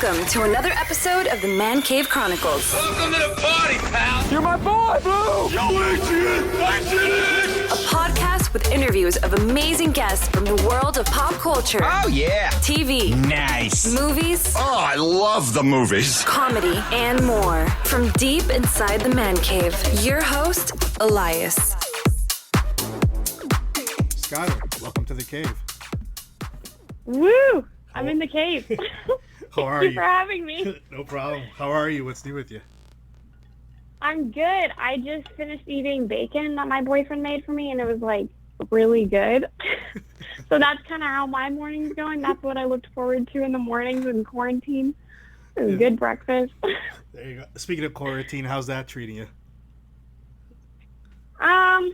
Welcome to another episode of the Man Cave Chronicles. Welcome to the party, pal! You're my boy, Blue! Yo, Adrian! A podcast with interviews of amazing guests from the world of pop culture. Oh, yeah! TV. Nice! Movies. Oh, I love the movies! Comedy and more. From deep inside the Man Cave, your host, Elias. Skyler, welcome to the cave. Woo! I'm in the cave. How are Thank you? for having me. No problem. How are you? What's new with you? I'm good. I just finished eating bacon that my boyfriend made for me, and it was, like, really good. So that's kind of how my morning's going. That's what I looked forward to in the mornings in quarantine. It was good breakfast. There you go. Speaking of quarantine, how's that treating you? I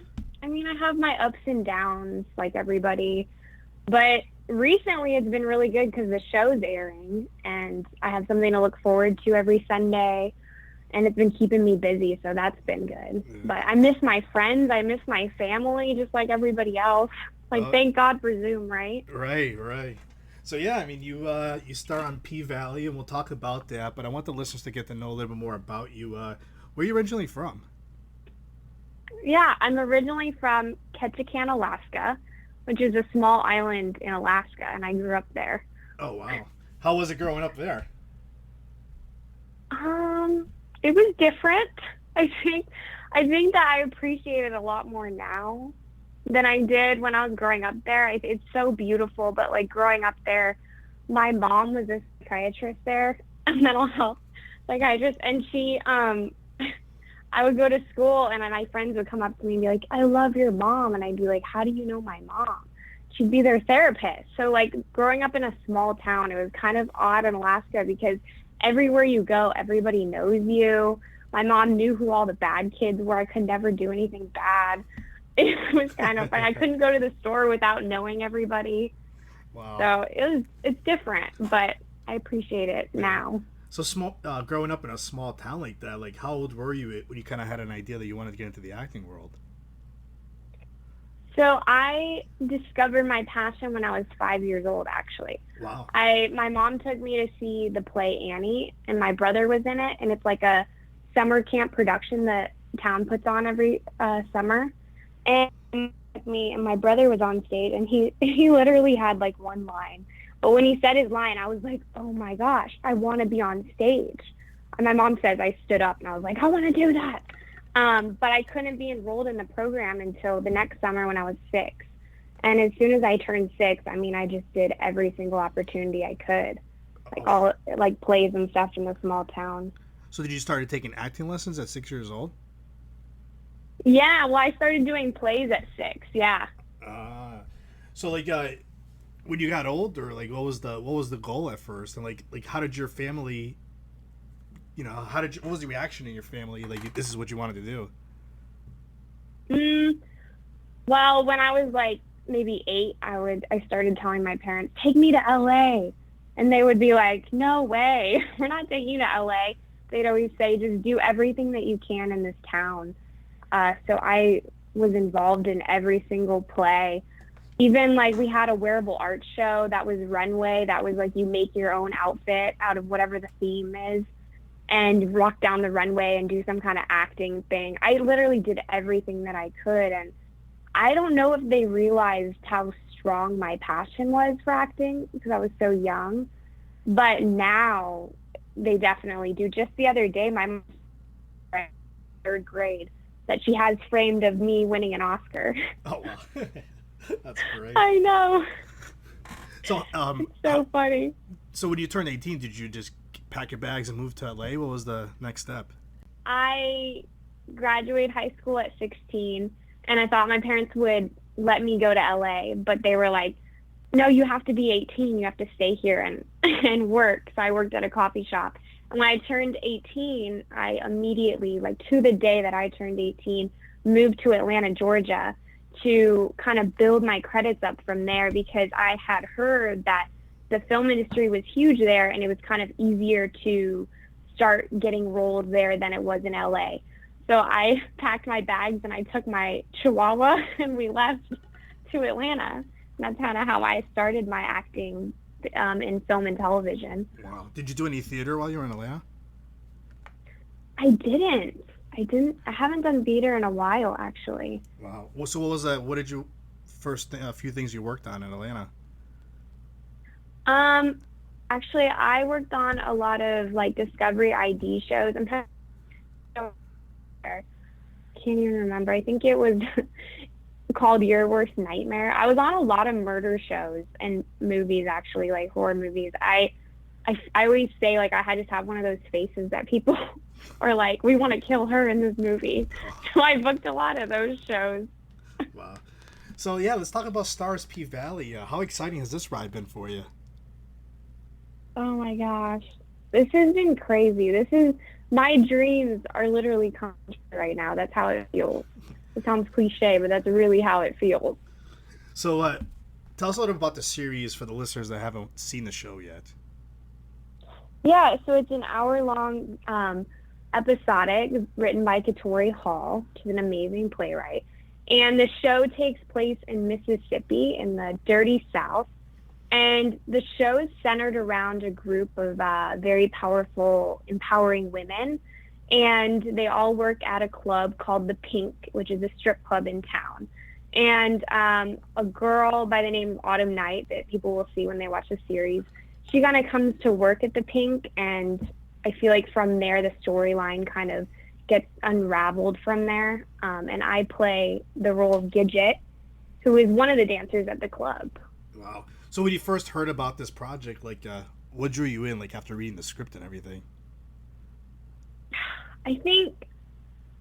mean, I have my ups and downs, like everybody. But recently it's been really good because the show's airing, and I have something to look forward to every Sunday. And it's been keeping me busy, so that's been good. Yeah. But I miss my friends. I miss my family, just like everybody else. Like, thank God for Zoom, right? Right. So, yeah, I mean, you star on P-Valley, and we'll talk about that. But I want the listeners to get to know a little bit more about you. Where are you originally from? Yeah, I'm originally from Ketchikan, Alaska, which is a small island in Alaska, and I grew up there. Oh, wow. How was it growing up there? It was different. I think that I appreciate it a lot more now than I did when I was growing up there. It's so beautiful, but like growing up there, my mom was a psychiatrist there, a mental health psychiatrist, and she, I would go to school and my friends would come up to me and be like, I love your mom. And I'd be like, how do you know my mom? She'd be their therapist. So like growing up in a small town, it was kind of odd in Alaska because everywhere you go, everybody knows you. My mom knew who all the bad kids were. I could never do anything bad. It was kind of fun. I couldn't go to the store without knowing everybody. Wow. So it's different, but I appreciate it now. So, growing up in a small town like that, like, how old were you when you kind of had an idea that you wanted to get into the acting world? So I discovered my passion when I was 5 years old, actually. Wow. My mom took me to see the play Annie, and my brother was in it, and it's like a summer camp production that town puts on every summer. And me and my brother was on stage, and he literally had like one line. But when he said his line, I was like, oh my gosh, I want to be on stage. And my mom says I stood up, and I was like, I want to do that. But I couldn't be enrolled in the program until the next summer when I was 6. And as soon as I turned 6, I mean, I just did every single opportunity I could, like all like plays and stuff in a small town. So did you start taking acting lessons at 6 years old? Yeah, well, I started doing plays at 6. Yeah. So like when you got older, like what was the goal at first, and like how did your family? What was the reaction in your family? Like, this is what you wanted to do? Well, when I was like maybe 8, I started telling my parents, take me to LA. And they would be like, no way, we're not taking you to LA. They'd always say, just do everything that you can in this town. So I was involved in every single play. Even like we had a wearable art show that was runway. That was like you make your own outfit out of whatever the theme is, and walk down the runway and do some kind of acting thing. I literally did everything that I could, and I don't know if they realized how strong my passion was for acting because I was so young, but now they definitely do. Just the other day, my mom, 3rd grade, that she has framed of me winning an Oscar. Oh, wow. That's great. I know. So, it's so funny. So when you turned 18, did you just pack your bags and move to LA? What was the next step? I graduated high school at 16, and I thought my parents would let me go to LA, but they were like, no, you have to be 18. You have to stay here and work. So I worked at a coffee shop. And when I turned 18, I immediately, like to the day that I turned 18, moved to Atlanta, Georgia to kind of build my credits up from there because I had heard that the film industry was huge there and it was kind of easier to start getting roles there than it was in LA. So I packed my bags and I took my Chihuahua and we left to Atlanta. And that's kind of how I started my acting in film and television. Wow. Did you do any theater while you were in Atlanta? I didn't. I haven't done theater in a while, actually. Wow. Well, so what was that? What did you few things you worked on in Atlanta? Actually, I worked on a lot of like Discovery ID shows. I'm trying to can't even remember. I think it was called Your Worst Nightmare. I was on a lot of murder shows and movies, actually, like horror movies. I always say, like, I just have one of those faces that people are like, we want to kill her in this movie. So I booked a lot of those shows. Wow. So, yeah, let's talk about STARZ'S P-Valley. How exciting has this ride been for you? Oh, my gosh. This has been crazy. My dreams are literally coming true right now. That's how it feels. It sounds cliche, but that's really how it feels. So, tell us a little about the series for the listeners that haven't seen the show yet. Yeah, so it's an hour-long episodic written by Katori Hall. She's an amazing playwright. And the show takes place in Mississippi in the dirty South. And the show is centered around a group of very powerful, empowering women. And they all work at a club called The Pink, which is a strip club in town. And a girl by the name of Autumn Night that people will see when they watch the series, she kind of comes to work at The Pink. And I feel like from there, the storyline kind of gets unraveled from there. And I play the role of Gidget, who is one of the dancers at the club. Wow. So when you first heard about this project, like, what drew you in, like, after reading the script and everything? I think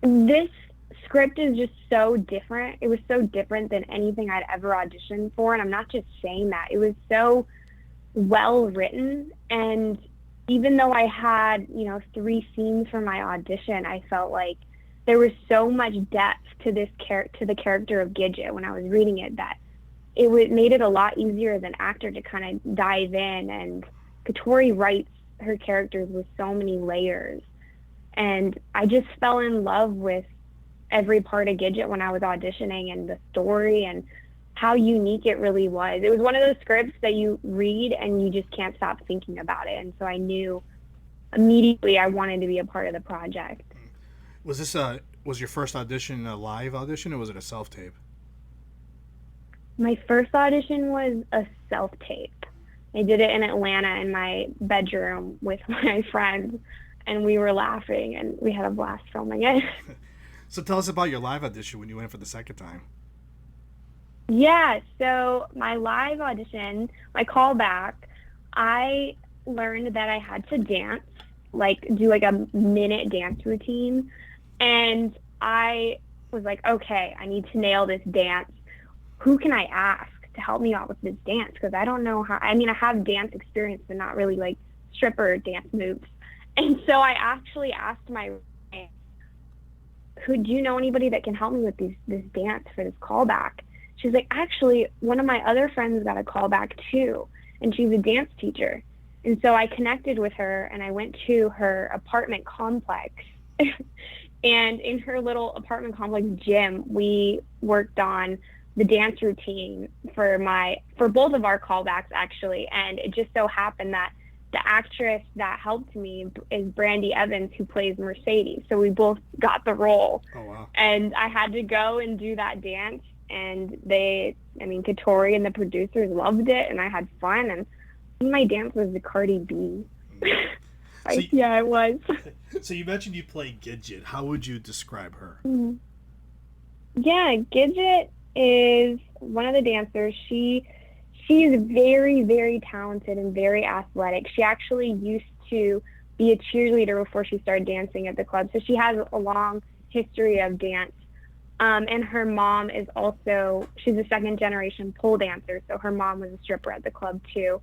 this script is just so different. It was so different than anything I'd ever auditioned for. And I'm not just saying that. It was so well written. And even though I had, 3 scenes for my audition, I felt like there was so much depth to the character of Gidget when I was reading it that made it a lot easier as an actor to kind of dive in. And Katori writes her characters with so many layers. And I just fell in love with every part of Gidget when I was auditioning, and the story and how unique it really was. It was one of those scripts that you read and you just can't stop thinking about it. And so I knew immediately I wanted to be a part of the project. Was your first audition a live audition, or was it a self-tape? My first audition was a self-tape. I did it in Atlanta in my bedroom with my friends, and we were laughing, and we had a blast filming it. So tell us about your live audition when you went for the second time. Yeah, so my live audition, my callback, I learned that I had to dance, do a minute dance routine. And I was like, okay, I need to nail this dance. Who can I ask to help me out with this dance? Because I don't know I have dance experience, but not really like stripper dance moves. And so I actually asked my roommate, do you know anybody that can help me with this dance for this callback? She's like, actually, one of my other friends got a callback too, and she's a dance teacher. And so I connected with her, and I went to her apartment complex. And in her little apartment complex gym, we worked on the dance routine for both of our callbacks, actually. And it just so happened that the actress that helped me is Brandy Evans, who plays Mercedes. So we both got the role. Oh, wow. And I had to go and do that dance. And Katori and the producers loved it, and I had fun. And my dance was the Cardi B. Yeah, it was. So you mentioned you play Gidget. How would you describe her? Mm-hmm. Yeah, Gidget is one of the dancers. She is very, very talented and very athletic. She actually used to be a cheerleader before she started dancing at the club. So she has a long history of dance. And her mom is she's a second generation pole dancer. So her mom was a stripper at the club too.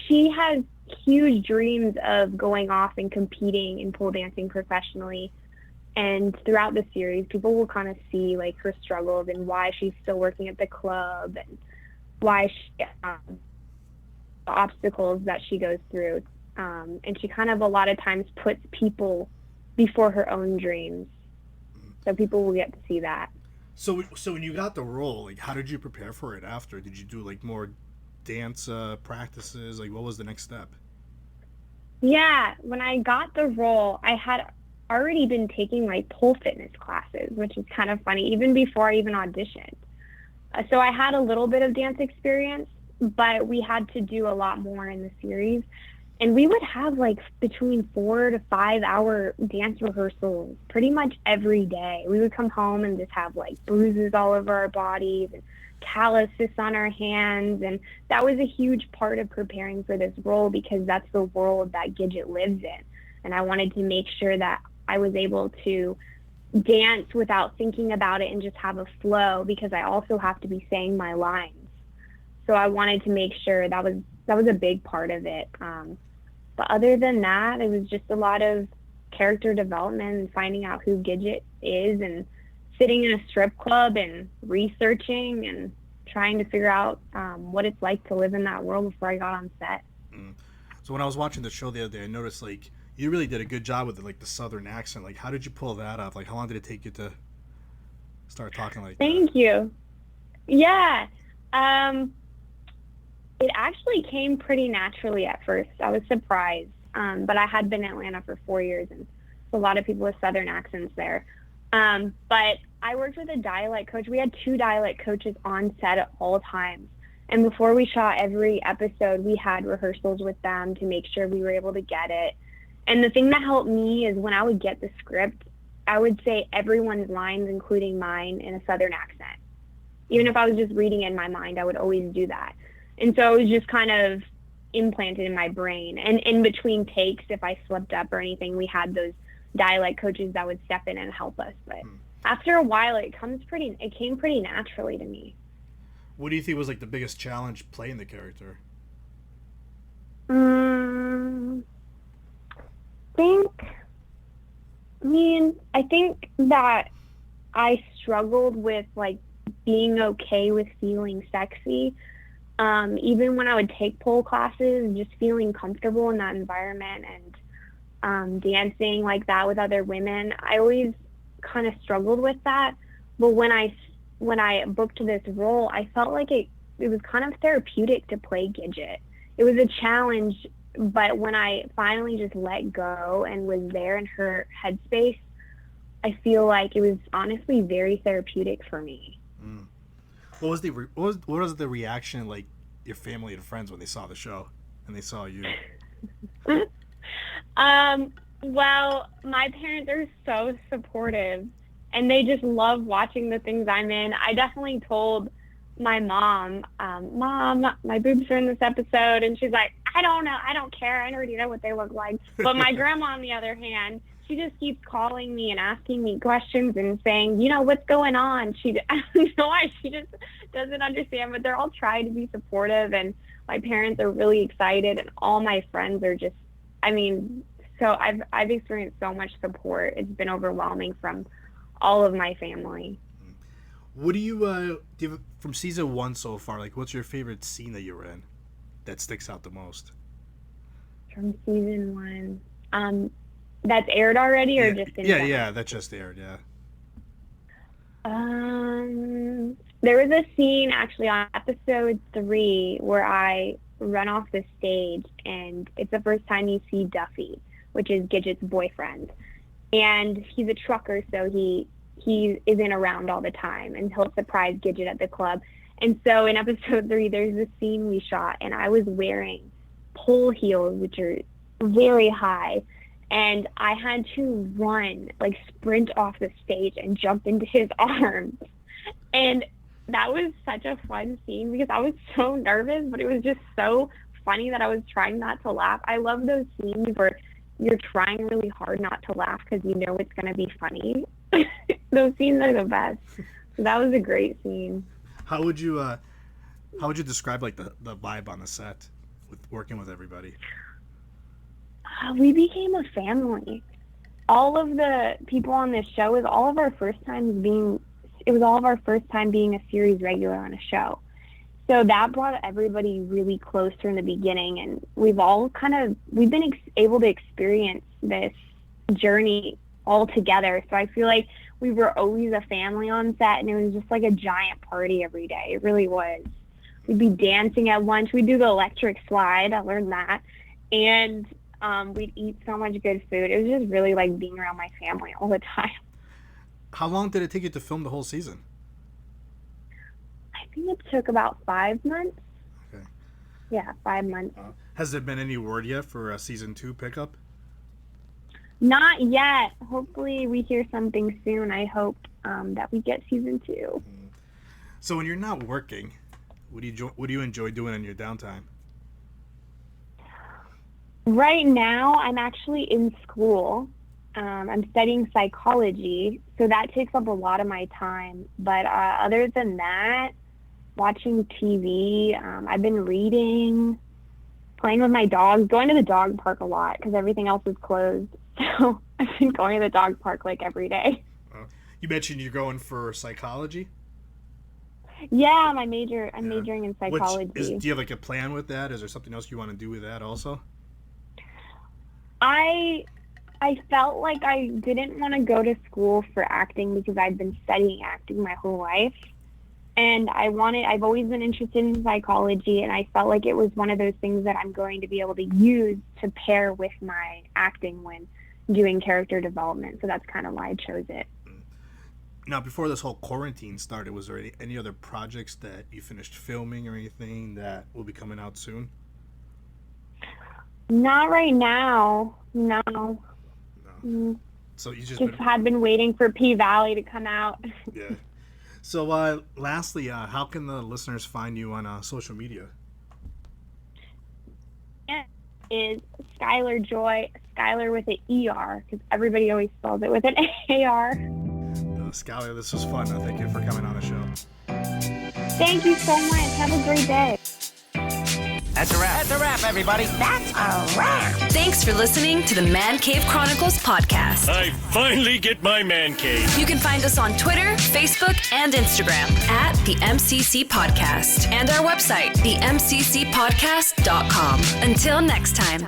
She has huge dreams of going off and competing in pole dancing professionally. And throughout the series, people will kind of see like her struggles and why she's still working at the club and why the obstacles that she goes through. And she kind of a lot of times puts people before her own dreams. So people will get to see that. So when you got the role, like, how did you prepare for it after? Did you do like more dance practices? Like, what was the next step? Yeah, when I got the role, I had already been taking like pole fitness classes, which is kind of funny, even before I even auditioned. So I had a little bit of dance experience, but we had to do a lot more in the series. And we would have like between 4 to 5 hour dance rehearsals pretty much every day. We would come home and just have like bruises all over our bodies and calluses on our hands. And that was a huge part of preparing for this role because that's the world that Gidget lives in. And I wanted to make sure that I was able to dance without thinking about it and just have a flow, because I also have to be saying my lines. So I wanted to make sure that was a big part of it. But other than that, it was just a lot of character development and finding out who Gidget is and sitting in a strip club and researching and trying to figure out what it's like to live in that world before I got on set. So when I was watching the show the other day, I noticed like you really did a good job with the southern accent. Like, how did you pull that off? Like, how long did it take you to start talking like that? Thank you. Yeah. It actually came pretty naturally at first. I was surprised. But I had been in Atlanta for 4 years, and a lot of people with southern accents there. But I worked with a dialect coach. We had 2 dialect coaches on set at all times. And before we shot every episode, we had rehearsals with them to make sure we were able to get it. And the thing that helped me is when I would get the script, I would say everyone's lines, including mine, in a southern accent. Even if I was just reading in my mind, I would always do that. And so it was just kind of implanted in my brain. And in between takes, if I slipped up or anything, we had those dialect coaches that would step in and help us. But after a while, it came pretty naturally to me. What do you think was like the biggest challenge playing the character? I think that I struggled with like being okay with feeling sexy. Even when I would take pole classes, just feeling comfortable in that environment and dancing like that with other women, I always kind of struggled with that. But when I booked this role, I felt like it was kind of therapeutic to play Gidget. It was a challenge, but when I finally just let go and was there in her headspace, I feel like it was honestly very therapeutic for me. What was the reaction like your family and friends when they saw the show and they saw you? Well, my parents are so supportive and they just love watching the things I'm in. I definitely told my mom, Mom, my boobs are in this episode, and she's like, I don't know, I don't care, I already know what they look like. But my grandma, on the other hand, she just keeps calling me and asking me questions and saying, what's going on? I don't know why, she just doesn't understand, but they're all trying to be supportive, and my parents are really excited, and all my friends are just, so I've experienced so much support. It's been overwhelming from all of my family. What do you from season 1 so far, like what's your favorite scene that you were in that sticks out the most? From season 1, that's aired already, or just in general? Yeah, that just aired. Yeah. There was a scene actually on episode 3 where I run off the stage, and it's the first time you see Duffy, which is Gidget's boyfriend, and he's a trucker, so he isn't around all the time, and he'll surprise Gidget at the club. And so in episode 3, there's this scene we shot, and I was wearing pole heels, which are very high, and I had to sprint off the stage and jump into his arms. And that was such a fun scene because I was so nervous, but it was just so funny that I was trying not to laugh. I love those scenes where you're trying really hard not to laugh because you know it's going to be funny. Those scenes are the best. So that was a great scene. How would you describe like the vibe on the set with working with everybody? We became a family. All of the people on this show, it was all of our first time being a series regular on a show. So that brought everybody really closer in the beginning, and we've been able to experience this journey all together. So I feel like we were always a family on set, and it was just like a giant party every day. It really was. We'd be dancing at lunch. We'd do the electric slide. I learned that. And we'd eat so much good food. It was just really like being around my family all the time. How long did it take you to film the whole season? I think it took about 5 months. Okay. Yeah, 5 months. Has there been any word yet for a season 2 pickup? Not yet. Hopefully we hear something soon. I hope that we get season 2. So when you're not working, what do you enjoy doing in your downtime? Right now, I'm actually in school. I'm studying psychology, so that takes up a lot of my time. But other than that, watching TV, I've been reading, playing with my dogs, going to the dog park a lot because everything else is closed. So I've been going to the dog park like every day. You mentioned you're going for psychology? Yeah, I'm majoring in psychology. Do you have like a plan with that? Is there something else you want to do with that also? I felt like I didn't want to go to school for acting because I've been studying acting my whole life. And I've always been interested in psychology, and I felt like it was one of those things that I'm going to be able to use to pair with my acting when doing character development. So that's kind of why I chose it. Now, before this whole quarantine started, was there any other projects that you finished filming or anything that will be coming out soon? Not right now. No. So you just had been waiting for P-Valley to come out. Yeah. So lastly, how can the listeners find you on social media? It is Skyler Joy, Skyler with an ER, because everybody always spells it with an AR. Skyler, this was fun. Thank you for coming on the show. Thank you so much. Have a great day. That's a wrap. That's a wrap, everybody. That's a wrap. Thanks for listening to the Man Cave Chronicles podcast. I finally get my man cave. You can find us on Twitter, Facebook, and Instagram at the MCC Podcast and our website, themccpodcast.com. Until next time.